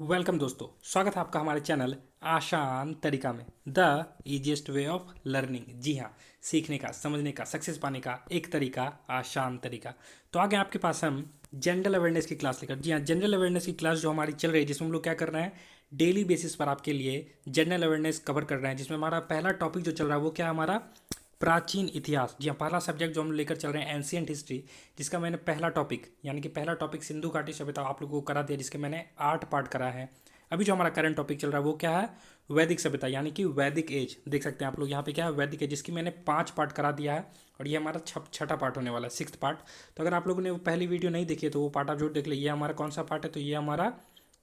Welcome दोस्तों, स्वागत है आपका हमारे चैनल आसान तरीका में। The easiest way of learning. जी हाँ, सीखने का, समझने का, सक्सेस पाने का एक तरीका, आसान तरीका। तो आगे आपके पास हम जनरल अवेयरनेस की क्लास लेकर। जी हाँ, जनरल अवेयरनेस की क्लास जो हमारी चल रही है, जिसमें हम लोग क्या कर रहे हैं, डेली बेसिस पर आपके लिए जनरल अवेयरनेस कवर कर रहे हैं। जिसमें हमारा पहला टॉपिक जो चल रहा है वो क्या है, हमारा प्राचीन इतिहास। जी हाँ, पहला सब्जेक्ट जो हम लेकर चल रहे हैं एंशियंट हिस्ट्री, जिसका मैंने पहला टॉपिक यानी कि पहला टॉपिक सिंधु घाटी सभ्यता आप लोगों को करा दिया, जिसके मैंने 8 पार्ट करा है। अभी जो हमारा करंट टॉपिक चल रहा है वो क्या है, वैदिक सभ्यता यानी कि वैदिक एज। देख सकते हैं आप लोग यहाँ पे क्या है, वैदिक एज, जिसकी मैंने 5 पार्ट करा दिया है और ये हमारा छठा पार्ट होने वाला है, 6th पार्ट। तो अगर आप लोगों ने वो पहली वीडियो नहीं देखी है तो वो पार्ट आप जरूर देख लीजिए। ये हमारा कौन सा पार्ट है, तो ये हमारा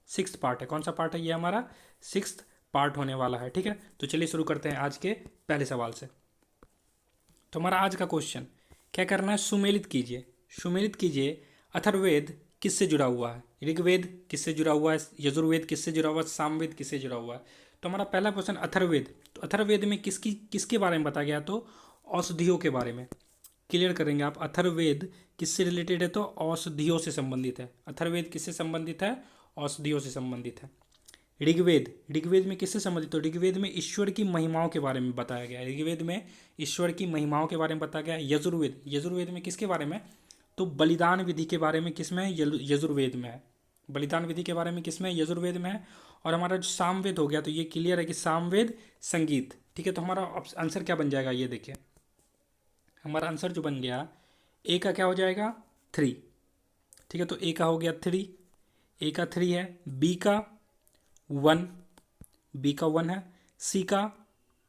6th पार्ट है। कौन सा पार्ट है, ये हमारा 6th पार्ट होने वाला है। ठीक है, तो चलिए शुरू करते हैं आज के पहले सवाल से। तो हमारा आज का क्वेश्चन क्या करना है, सुमेलित कीजिए। सुमेलित कीजिए अथर्ववेद किससे जुड़ा हुआ है, ऋग्वेद किससे जुड़ा हुआ है, यजुर्वेद किससे जुड़ा हुआ है, सामवेद किससे जुड़ा हुआ है। तो हमारा पहला क्वेश्चन अथर्ववेद। तो अथर्ववेद में किसके बारे में बताया गया, तो औषधियों के बारे में। क्लियर करेंगे आप, अथर्ववेद किससे रिलेटेड है, तो औषधियों से संबंधित है। अथर्ववेद किससे संबंधित है, औषधियों से संबंधित है। ऋग्वेद, ऋग्वेद में किससे संबंधित, तो ऋग्वेद में ईश्वर की महिमाओं के बारे में बताया गया है। ऋग्वेद में ईश्वर की महिमाओं के बारे में बताया गया है। यजुर्वेद, यजुर्वेद में किसके बारे में, तो बलिदान विधि के बारे में किसमें है, यजुर्वेद में है। बलिदान विधि के बारे में किसमें, यजुर्वेद में है। और हमारा जो सामवेद हो गया, तो ये क्लियर है कि सामवेद संगीत। ठीक है, तो हमारा आंसर क्या बन जाएगा, ये देखिए हमारा आंसर जो बन गया, ए का क्या हो जाएगा, 3। ठीक है, तो ए का हो गया 3, ए का 3 है, बी का 1, बी का 1 है, सी का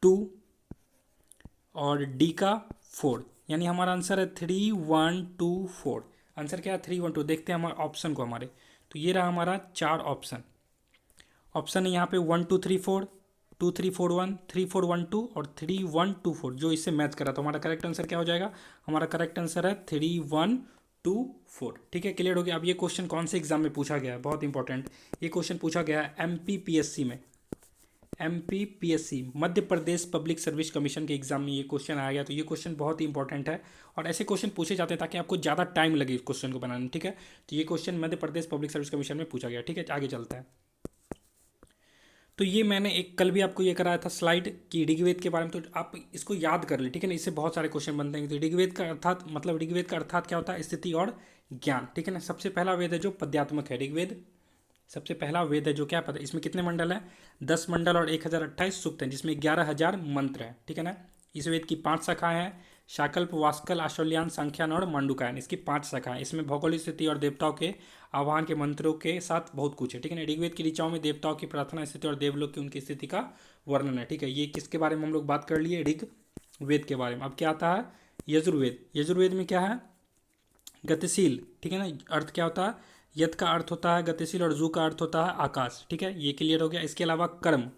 2 और डी का 4। यानी हमारा आंसर है 3, 1, 2, 4। आंसर क्या है, 3, 1, 2। देखते हैं हमारे ऑप्शन को हमारे, तो ये रहा हमारा 4 ऑप्शन। ऑप्शन है यहाँ पे 1, 2, 3, 4, 2, 3, 4, 1, 3, 4, 1, 2 और 3, 1, 2, 4, जो इससे मैच करा। तो हमारा करेक्ट आंसर क्या हो जाएगा, हमारा करेक्ट आंसर है 3, 1, 2, 4। ठीक है, क्लियर हो गया। अब ये क्वेश्चन कौन से एग्जाम में पूछा गया है, बहुत इंपॉर्टेंट। ये क्वेश्चन पूछा गया है MPPSC में। MPPSC, Madhya Pradesh public service commission के एग्जाम में ये क्वेश्चन आया गया। तो ये क्वेश्चन बहुत ही इंपॉर्टेंट है और ऐसे क्वेश्चन पूछे जाते हैं ताकि आपको ज़्यादा टाइम लगे इस क्वेश्चन को बनाने में। ठीक है, तो ये question Madhya Pradesh public service commission में पूछा गया। ठीक है, आगे चलता है। तो ये मैंने एक कल भी आपको ये कराया था स्लाइड कि ऋग्वेद के बारे में, तो आप इसको याद कर ले। ठीक है ना, इससे बहुत सारे क्वेश्चन बनते हैं। तो ऋग्वेद का अर्थात मतलब ऋग्वेद का अर्थात क्या होता है, स्थिति और ज्ञान। ठीक है ना, सबसे पहला वेद है जो पद्यात्मक है। ऋग्वेद सबसे पहला वेद है जो क्या पता, इसमें कितने मंडल हैं, 10 मंडल और 1028 सूक्त हैं, जिसमें 11,000 मंत्र हैं। ठीक है ना, इस वेद की 5 शाखाएं हैं, शाकल्प, वास्कल, आश्वल्यान, सांख्यान और मांडुकायन। इसकी 5 शाखाएं। इसमें भौगोलिक स्थिति और देवताओं के आह्वान के मंत्रों के साथ बहुत कुछ है। ठीक है ना, ऋग्वेद की ऋचाओं में देवताओं की प्रार्थना स्थिति और देवलोक की उनकी स्थिति का वर्णन है। ठीक है, ये किसके बारे में हम लोग बात कर लिए, ऋग्वेद के बारे में। अब क्या आता है, यजुर्वेद। यजुर्वेद में क्या है, गतिशील। ठीक है ना, अर्थ क्या होता है, यत का अर्थ होता है गतिशील और जू का अर्थ होता है आकाश। ठीक है, ये क्लियर हो गया। इसके अलावा कर्म,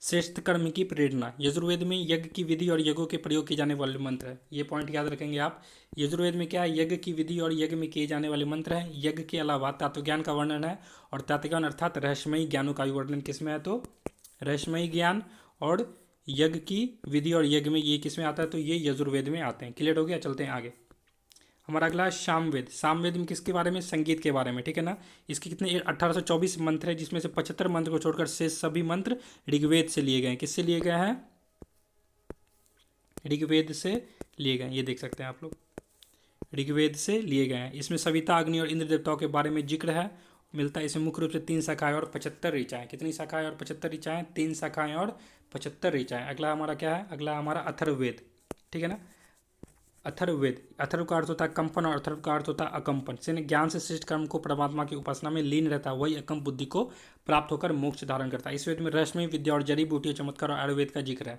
श्रेष्ठ कर्म की प्रेरणा। यजुर्वेद में यज्ञ की विधि और यज्ञों के प्रयोग किए जाने वाले मंत्र है। ये पॉइंट याद रखेंगे आप। यजुर्वेद में क्या है, यज्ञ की विधि और यज्ञ में किए जाने वाले मंत्र हैं। यज्ञ के अलावा तत्वज्ञान का वर्णन है और तत्वज्ञान अर्थात रहस्यमयी ज्ञानों का भी वर्णन किसमें है, तो रहस्यमयी ज्ञान और यज्ञ की विधि और यज्ञ में ये किसमें आता है, तो ये यजुर्वेद में आते हैं। क्लियर हो गया, चलते हैं आगे। हमारा अगला है सामवेद। सामवेद में किसके बारे में, संगीत के बारे में। ठीक है ना, इसके कितने 1824 मंत्र है, जिसमें से 75 मंत्र को छोड़कर शेष सभी मंत्र ऋग्वेद से लिए गए हैं। किससे लिए गए हैं, ऋग्वेद से लिए गए हैं। ये देख सकते हैं आप लोग, ऋग्वेद से लिए गए हैं। इसमें सविता, अग्नि और इंद्र देवताओं के बारे में जिक्र है, मिलता है। इसमें मुख्य रूप से 3 शाखाएं और 75 ऋचाएं। कितनी शाखाएं और 75 ऋचाएं, 3 शाखाएं और 75 ऋचाएं। अगला हमारा क्या है, अगला हमारा अथर्ववेद। ठीक है ना, अथर्ववेद, अथर्व का अर्थ होता है कंपन और अथर्व का अर्थ होता है अकंपन। से ज्ञान से श्रेष्ठ कर्म को परमात्मा की उपासना में लीन रहता है, वही अकंप बुद्धि को प्राप्त होकर मोक्ष धारण करता है। इस वेद में रहस्यमयी विद्या और जड़ी बूटी, चमत्कार और आयुर्वेद का जिक्र है।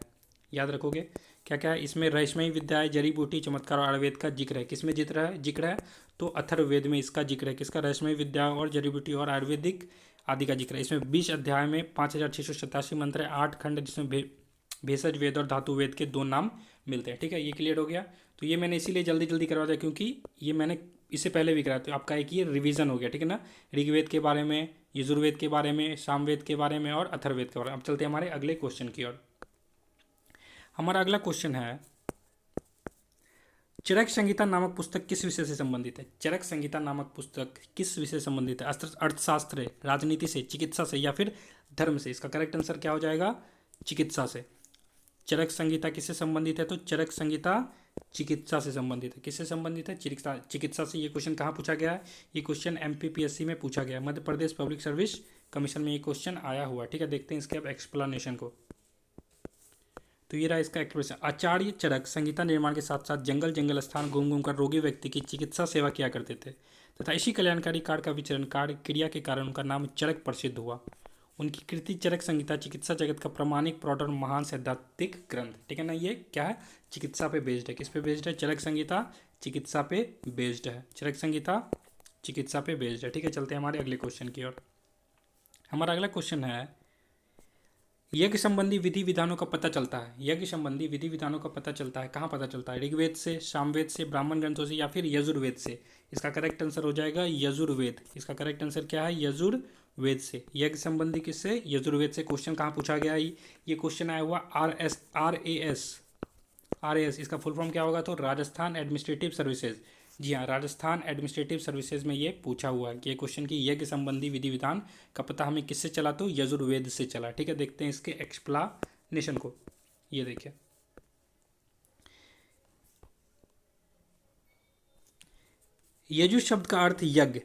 याद रखोगे क्या क्या है इसमें, रहस्यमयी विद्या है, जड़ी बूटी, चमत्कार और आयुर्वेद का जिक्र है। किसमें जिक्र है, तो अथर्ववेद में इसका जिक्र है। किसका, रहस्यमयी विद्या और जड़ी बूटी और आयुर्वेदिक आदि का जिक्र है। इसमें 20 अध्याय में 5687 मंत्र है, 8 खंड, जिसमें भेषज वेद और धातु वेद के 2 नाम मिलते हैं। ठीक है, ये क्लियर हो गया। तो ये मैंने इसीलिए जल्दी जल्दी करवा दिया क्योंकि ये मैंने इससे पहले भी कराया, तो आपका एक ये रिवीजन हो गया। ठीक है ना, ऋग्वेद के बारे में, यजुर्वेद के बारे में, सामवेद के बारे में और अथर्ववेद के बारे में। अब चलते हैं हमारे अगले क्वेश्चन की ओर। हमारा अगला क्वेश्चन है, चरक संहिता नामक पुस्तक किस विषय से संबंधित है? चरक संहिता नामक पुस्तक किस विषय से संबंधित है? अर्थशास्त्र, राजनीति से, चिकित्सा से या फिर धर्म से? इसका करेक्ट आंसर क्या हो जाएगा? चिकित्सा से। चरक संहिता किससे संबंधित है? तो चरक संहिता चिकित्सा से संबंधित है। किससे संबंधित है? चिकित्सा से। ये क्वेश्चन कहाँ पूछा गया है? ये क्वेश्चन MPPSC में पूछा गया है, Madhya Pradesh public service commission में ये क्वेश्चन आया हुआ। ठीक है, देखते हैं इसके अब एक्सप्लेनेशन को। तो ये रहा इसका एक्सप्रेशन। आचार्य चरक संहिता निर्माण के साथ साथ जंगल जंगल स्थान घूम घूम कर रोगी व्यक्ति की चिकित्सा सेवा किया करते थे तथा इसी कल्याणकारी कार्य का विचरण कार्य क्रिया के कारण उनका नाम चरक प्रसिद्ध हुआ। उनकी कृति चरक संहिता चिकित्सा जगत का प्रामाणिक प्रौढ़ और महान सैद्धांतिक ग्रंथ। ठीक है ना, ये क्या है? चिकित्सा पे बेस्ड है। किस पे बेस्ड है? चरक संहिता चिकित्सा पे बेस्ड है। चरक संहिता चिकित्सा पे बेस्ड है। ठीक है, चलते हैं हमारे अगले क्वेश्चन की ओर। हमारा अगला क्वेश्चन है, यज्ञ संबंधी विधि विधानों का पता चलता है। यज्ञ संबंधी विधि विधानों का पता चलता है कहाँ पता चलता है? ऋग्वेद से, सामवेद से, ब्राह्मण ग्रंथों से या फिर यजुर्वेद से? इसका करेक्ट आंसर हो जाएगा यजुर्वेद। इसका करेक्ट आंसर क्या है? यजुर्वेद से। यज्ञ संबंधी किससे? यजुर्वेद से। क्वेश्चन कहाँ पूछा गया है? ये क्वेश्चन आया हुआ RAS। इसका फुल फॉर्म क्या होगा? तो राजस्थान एडमिनिस्ट्रेटिव सर्विसेज। जी हाँ, राजस्थान एडमिनिस्ट्रेटिव सर्विसेज में ये पूछा हुआ है कि ये क्वेश्चन की यज्ञ संबंधी विधि विधान का पता हमें किससे चला? तो यजुर्वेद से चला। ठीक है, देखते हैं इसके एक्सप्लेनेशन को। ये देखिए, यजु शब्द का अर्थ यज्ञ।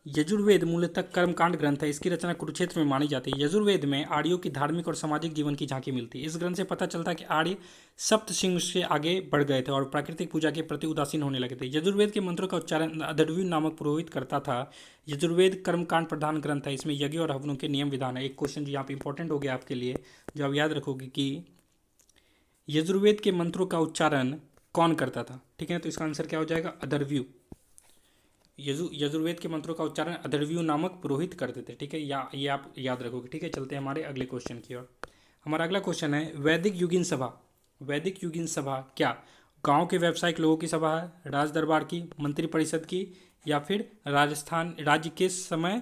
यजुर्वेद मूलतः कर्मकांड ग्रंथ है। इसकी रचना कुरुक्षेत्र में मानी जाती है। यजुर्वेद में आर्यों की धार्मिक और सामाजिक जीवन की झांकी मिलती है। इस ग्रंथ से पता चलता है कि आर्य सप्तशिंग से आगे बढ़ गए थे और प्राकृतिक पूजा के प्रति उदासीन होने लगे थे। यजुर्वेद के मंत्रों का उच्चारण अधर्व्यू नामक पुरोहित करता था। यजुर्वेद कर्मकांड प्रधान ग्रंथ है। इसमें यज्ञ और हवनों के नियम विधान है। एक क्वेश्चन जो यहाँ पे इंपॉर्टेंट हो गया आपके लिए, जो आप याद रखोगे कि यजुर्वेद के मंत्रों का उच्चारण कौन करता था? ठीक है, तो इसका आंसर क्या हो जाएगा? अधर्व्यू। यजुर्वेद के मंत्रों का उच्चारण अधर्व्यू नामक पुरोहित करते थे। ठीक है, ये आप याद रखोगे। ठीक है, चलते हैं हमारे अगले क्वेश्चन की ओर। हमारा अगला क्वेश्चन है, वैदिक युगीन सभा। वैदिक युगीन सभा क्या गांव के व्यावसायिक लोगों की सभा है, राज दरबार की, मंत्री परिषद की या फिर राजस्थान राज्य के समय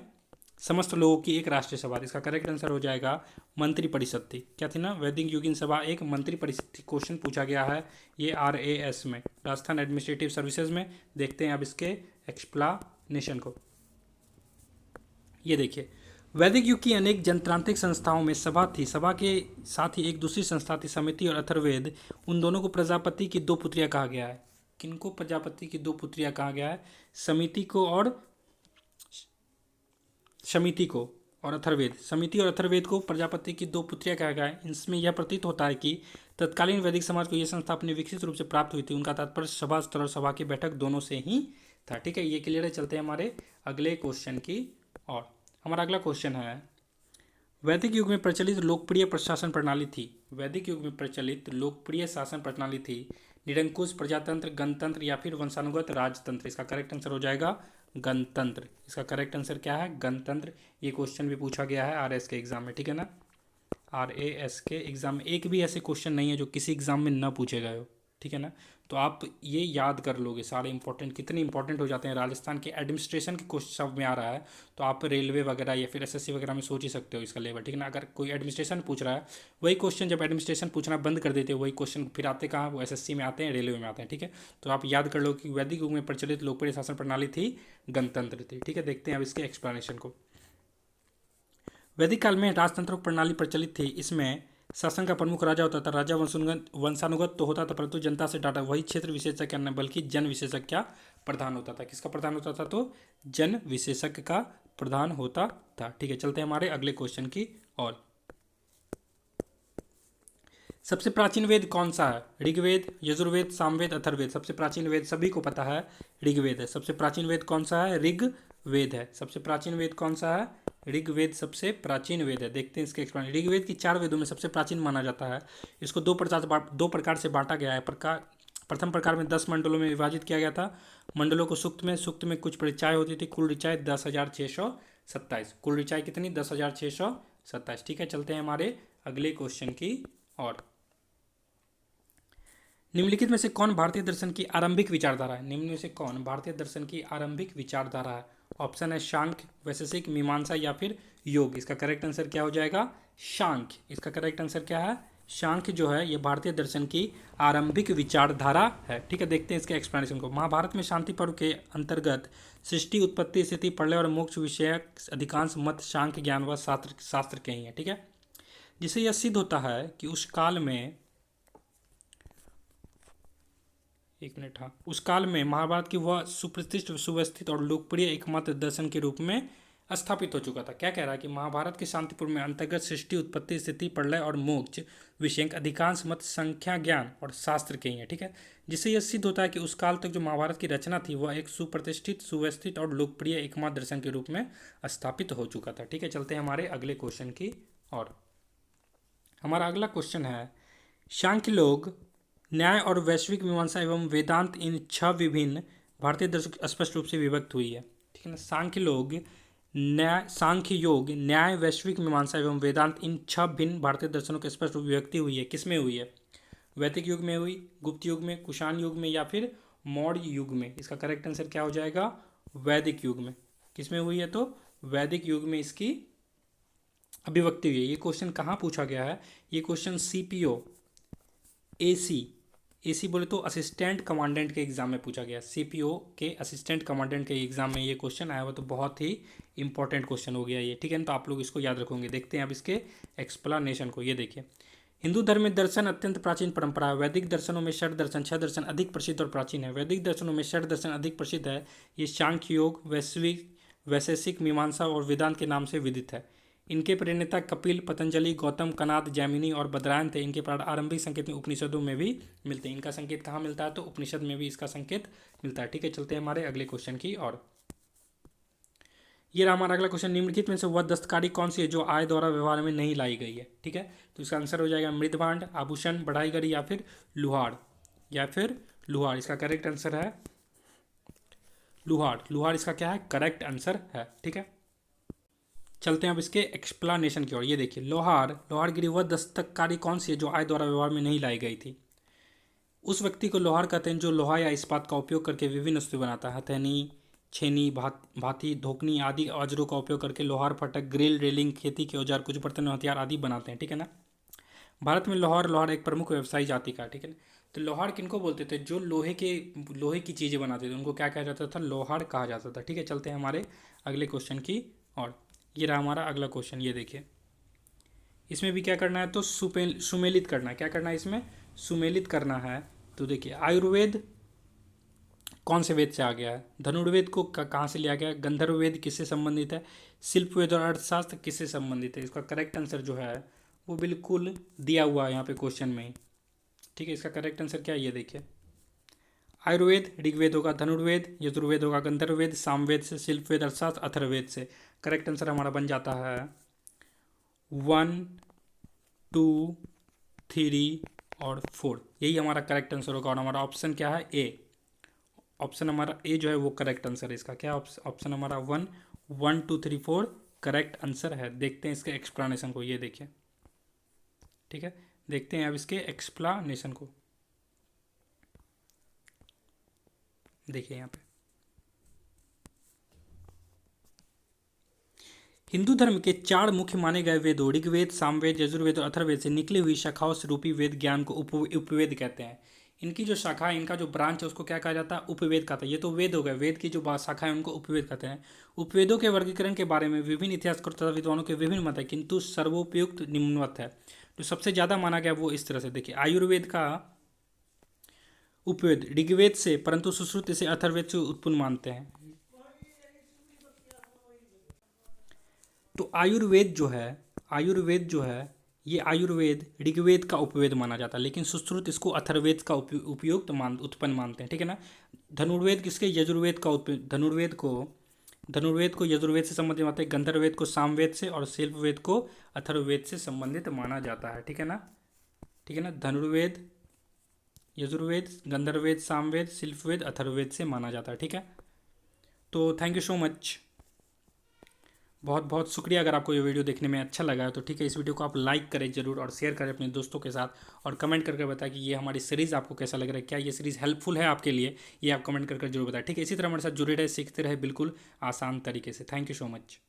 समस्त लोगों की एक राष्ट्रीय सभा? इसका करेक्ट आंसर हो जाएगा मंत्री परिषद थी। क्या थी ना? वैदिक युगीन सभा एक मंत्री परिषद थी। क्वेश्चन पूछा गया है ये RAS में, राजस्थान एडमिनिस्ट्रेटिव सर्विसेज में। देखते हैं अब इसके एक्सप्लेनेशन को। ये देखिए, वैदिक युग की अनेक जनतांत्रिक संस्थाओं में सभा थी। सभा के साथ ही एक दूसरी संस्था थी समिति और अथर्ववेद। उन दोनों को प्रजापति की दो पुत्रियां कहा गया है। किनको प्रजापति की दो पुत्रियां कहा गया है? समिति को और अथर्ववेद। समिति और अथर्ववेद को प्रजापति की दो पुत्रियां कहा गया है। इसमें यह प्रतीत होता है कि तत्कालीन वैदिक समाज को यह संस्था अपने विकसित रूप से प्राप्त हुई थी। उनका तात्पर्य सभा स्तर और सभा की बैठक दोनों से ही था। ठीक है, ये क्लियर है। चलते हैं हमारे अगले क्वेश्चन की और। हमारा अगला क्वेश्चन है, वैदिक युग में प्रचलित लोकप्रिय प्रशासन प्रणाली थी। वैदिक युग में प्रचलित लोकप्रिय शासन प्रणाली थी निरंकुश, प्रजातंत्र, गणतंत्र या फिर वंशानुगत राजतंत्र? इसका करेक्ट आंसर हो जाएगा गणतंत्र। इसका करेक्ट आंसर क्या है? गणतंत्र। ये क्वेश्चन भी पूछा गया है RAS के एग्जाम में। ठीक है ना, RAS के एग्जाम में एक भी ऐसे क्वेश्चन नहीं है जो किसी एग्जाम में न पूछे गए हो। ठीक है ना, तो आप ये याद कर लोगे सारे इंपॉर्टेंट, कितने इंपॉर्टेंट हो जाते हैं। राजस्थान के एडमिनिस्ट्रेशन के क्वेश्चन सब में आ रहा है, तो आप रेलवे वगैरह या फिर SSC वगैरह में सोच ही सकते हो इसका लेवल। ठीक है ना, अगर कोई एडमिनिस्ट्रेशन पूछ रहा है, वही क्वेश्चन जब एडमिनिस्ट्रेशन पूछना बंद कर देते हैं, वही क्वेश्चन फिर आते कहाँ? वो SSC में आते हैं, रेलवे में आते हैं। ठीक है, तो आप याद कर लो कि वैदिक युग में प्रचलित लोकप्रिय शासन प्रणाली थी गणतंत्र थी। ठीक है, देखते हैं अब इसके एक्सप्लेनेशन को। वैदिक काल में राजतंत्र प्रणाली प्रचलित थी। इसमें शासन का प्रमुख राजा होता था। राजा वंशानुगत तो होता था, परंतु जनता से डाटा वही क्षेत्र विशेषज्ञ न बल्कि जन विशेषज्ञ का प्रधान होता था। किसका प्रधान होता था? तो जन विशेषज्ञ का प्रधान होता था। ठीक है, चलते हैं हमारे अगले क्वेश्चन की ओर। सबसे प्राचीन वेद कौन सा है? ऋग्वेद, यजुर्वेद, सामवेद, अथर्ववेद? सबसे प्राचीन वेद सभी को पता है ऋग्वेद है। सबसे प्राचीन वेद कौन सा है? ऋग्वेद है। सबसे प्राचीन वेद कौन सा है? ऋग्वेद सबसे प्राचीन वेद है। देखते हैं इसके एक्सप्लेनेशन। ऋग्वेद की 4 वेदों में सबसे प्राचीन माना जाता है। इसको दो प्रकार से बांटा गया है। प्रथम प्रकार में 10 मंडलों में विभाजित किया गया था। मंडलों को सूक्त में कुछ परिचाएँ होती थी। कुल रिचाएँ 10,627। कुल रिचाएँ कितनी? 10,627। ठीक है, चलते हैं हमारे अगले क्वेश्चन की ओर। निम्नलिखित में से कौन भारतीय दर्शन की आरंभिक विचारधारा है? निम्न में से कौन भारतीय दर्शन की आरंभिक विचारधारा है? ऑप्शन है सांख्य, वैशेषिक, मीमांसा या फिर योग। इसका करेक्ट आंसर क्या हो जाएगा? सांख्य। इसका करेक्ट आंसर क्या है? सांख्य जो है ये भारतीय दर्शन की आरंभिक विचारधारा है। ठीक है, देखते हैं इसके एक्सप्लेनेशन को। महाभारत में शांति पर्व के अंतर्गत सृष्टि, उत्पत्ति, स्थिति, प्रलय और मोक्ष विषयक अधिकांश मत सांख्य ज्ञान व शास्त्र के ही हैं। ठीक है, जिससे यह सिद्ध होता है कि उस काल में, एक मिनट, हाँ, उस काल में महाभारत की वह सुप्रतिष्ठित, सुव्यवस्थित और लोकप्रिय एकमात्र दर्शन के रूप में स्थापित हो चुका था। क्या कह रहा है कि महाभारत के शांतिपुर में अंतर्गत सृष्टि, उत्पत्ति, स्थिति, प्रलय और मोक्ष विषयक अधिकांश मत संख्या ज्ञान और शास्त्र के ही हैं। ठीक है, जिससे यह सिद्ध होता है कि उस काल तक जो महाभारत की रचना थी वह एक सुप्रतिष्ठित, सुव्यवस्थित और लोकप्रिय एकमात्र दर्शन के रूप में स्थापित हो चुका था। ठीक है, चलते हैं हमारे अगले क्वेश्चन की और हमारा अगला क्वेश्चन है, सांख्य लोग, न्याय और वैश्विक मीमांसा एवं वेदांत, इन 6 विभिन्न भारतीय दर्शन स्पष्ट रूप से विभक्त हुई है। ठीक है ना, सांख्य योग, न्याय, वैश्विक मीमांसा एवं वेदांत, इन 6 भिन्न भारतीय दर्शनों की स्पष्ट विभक्ति हुई है। किसमें हुई है? वैदिक युग में हुई, गुप्त युग में, कुषाण युग में या फिर मौर्य युग में? इसका करेक्ट आंसर क्या हो जाएगा? वैदिक युग में। किसमें हुई है? तो वैदिक युग में इसकी अभिव्यक्ति हुई है। ये क्वेश्चन कहाँ पूछा गया है? ये क्वेश्चन CPO AC बोले तो असिस्टेंट कमांडेंट के एग्जाम में पूछा गया। CPO के असिस्टेंट कमांडेंट के एग्जाम में ये क्वेश्चन आया हुआ, तो बहुत ही इंपॉर्टेंट क्वेश्चन हो गया ये। ठीक है ना, तो आप लोग इसको याद रखोगे। देखते हैं अब इसके एक्सप्लेनेशन को। ये देखिए, हिंदू धर्म में दर्शन अत्यंत प्राचीन परंपरा है। वैदिक दर्शनों में षट दर्शन, 6 दर्शन अधिक प्रसिद्ध और प्राचीन है। वैदिक दर्शनों में षट दर्शन अधिक प्रसिद्ध है। ये सांख्य योग, वैशेषिक मीमांसा और वेदांत के नाम से विदित है। इनके प्रणेता कपिल, पतंजलि, गौतम, कनाद, जैमिनी और बद्रायन थे। इनके आरंभिक संकेत में उपनिषदों में भी मिलते हैं। इनका संकेत कहाँ मिलता है? तो उपनिषद में भी इसका संकेत मिलता है। ठीक है, चलते हैं हमारे अगले क्वेश्चन की और ये रहा हमारा अगला क्वेश्चन। निम्नलिखित में से वह दस्तकारी कौन सी है जो आय द्वारा व्यवहार में नहीं लाई गई है? ठीक है, तो इसका आंसर हो जाएगा मृदभांड, आभूषण, बढ़ाईगरी या फिर लुहार। इसका करेक्ट आंसर है लुहार इसका क्या है? करेक्ट आंसर है। ठीक है, चलते हैं अब इसके एक्सप्लेनेशन की ओर। ये देखिए, लोहारगिरी वह दस्तकारी कौन सी है जो आय द्वारा व्यवहार में नहीं लाई गई थी? उस व्यक्ति को लोहार कहते हैं जो लोहा या इस्पात का उपयोग करके विभिन्न वस्तु बनाता है। हथेनी, छेनी, भाती, धोकनी आदि औजारों का उपयोग करके लोहार, फटक, ग्रिल, रेलिंग, खेती के औजार, कुछ बर्तन, हथियार आदि बनाते हैं। ठीक है ना, भारत में लोहार एक प्रमुख व्यवसायी जाति का। ठीक है, तो लोहार किनको बोलते थे? जो लोहे की चीज़ें बनाते थे उनको क्या कहा जाता था? लोहार कहा जाता था। ठीक है, चलते हैं हमारे अगले क्वेश्चन की और ये रहा हमारा अगला क्वेश्चन। ये देखिए, इसमें भी क्या करना है? तो सुमेलित करना है। क्या करना है इसमें? सुमेलित करना है। तो देखिए, आयुर्वेद कौन से वेद से आ गया है? धनुर्वेद को कहाँ से लिया गया है? गंधर्ववेद किससे संबंधित है? शिल्पवेद और अर्थशास्त्र किससे संबंधित है? इसका करेक्ट आंसर जो है वो बिल्कुल दिया हुआ है यहाँ पे क्वेश्चन में ही। ठीक है, इसका करेक्ट आंसर क्या है? ये देखिए, आयुर्वेद ऋग्वेद होगा, धनुर्वेद यजुर्वेद होगा, गंधर्ववेद सामवेद से, शिल्पवेद अर्थशास्त्र अथर्ववेद से। करेक्ट आंसर हमारा बन जाता है 1, 2, 3 और 4। यही हमारा करेक्ट आंसर होगा और हमारा ऑप्शन क्या है? ए। ऑप्शन हमारा ए जो है वो करेक्ट आंसर है इसका। क्या ऑप्शन हमारा 1, 2, 3, 4 करेक्ट आंसर है। देखते हैं इसके एक्सप्लेनेशन को। ये देखिए, ठीक है, देखते हैं अब इसके एक्सप्लेनेशन को। देखिए यहाँ पे, हिंदू धर्म के 4 मुख्य माने गए वेदों ऋग्वेद, सामवेद, यजुर्वेद और अथर्ववेद से निकली हुई शाखाओं से रूपी वेद ज्ञान को उपवेद कहते हैं। इनकी जो शाखा है, इनका जो ब्रांच है उसको क्या कहा जाता है? उपवेद कहता है। ये तो वेद हो गए, वेद की जो शाखा है उनको उपवेद कहते हैं। उपवेदों के वर्गीकरण के बारे में विभिन्न इतिहासकारों तथा विद्वानों के विभिन्न मत है, किंतु सर्वोपयुक्त निम्नवत है। जो सबसे ज़्यादा माना गया वो इस तरह से। देखिए, आयुर्वेद का उपवेद ऋग्वेद से, परंतु सुश्रुत इसे अथर्ववेद से उत्पन्न मानते हैं। तो आयुर्वेद जो है ये आयुर्वेद ऋग्वेद का उपवेद माना जाता है, लेकिन सुश्रुत इसको अथर्ववेद का उत्पन्न मानते हैं। ठीक है ना, धनुर्वेद किसके? यजुर्वेद का धनुर्वेद को यजुर्वेद से संबंधित मानते हैं, गंधर्ववेद को सामवेद से और शिल्पवेद को अथर्ववेद से संबंधित माना जाता है। ठीक है ना, धनुर्वेद, यजुर्वेद, गंधर्ववेद, सामवेद, शिल्पवेद, अथर्ववेद से माना जाता है। ठीक है, तो थैंक यू सो मच, बहुत बहुत शुक्रिया। अगर आपको ये वीडियो देखने में अच्छा लगा है तो ठीक है, इस वीडियो को आप लाइक करें जरूर और शेयर करें अपने दोस्तों के साथ और कमेंट करके बताएं कि ये हमारी सीरीज़ आपको कैसा लग रहा है। क्या ये सीरीज़ हेल्पफुल है आपके लिए? ये आप कमेंट करके जरूर बताएं। ठीक है, इसी तरह हमारे साथ जुड़े रहे, सीखते रहे बिल्कुल आसान तरीके से। Thank you so much.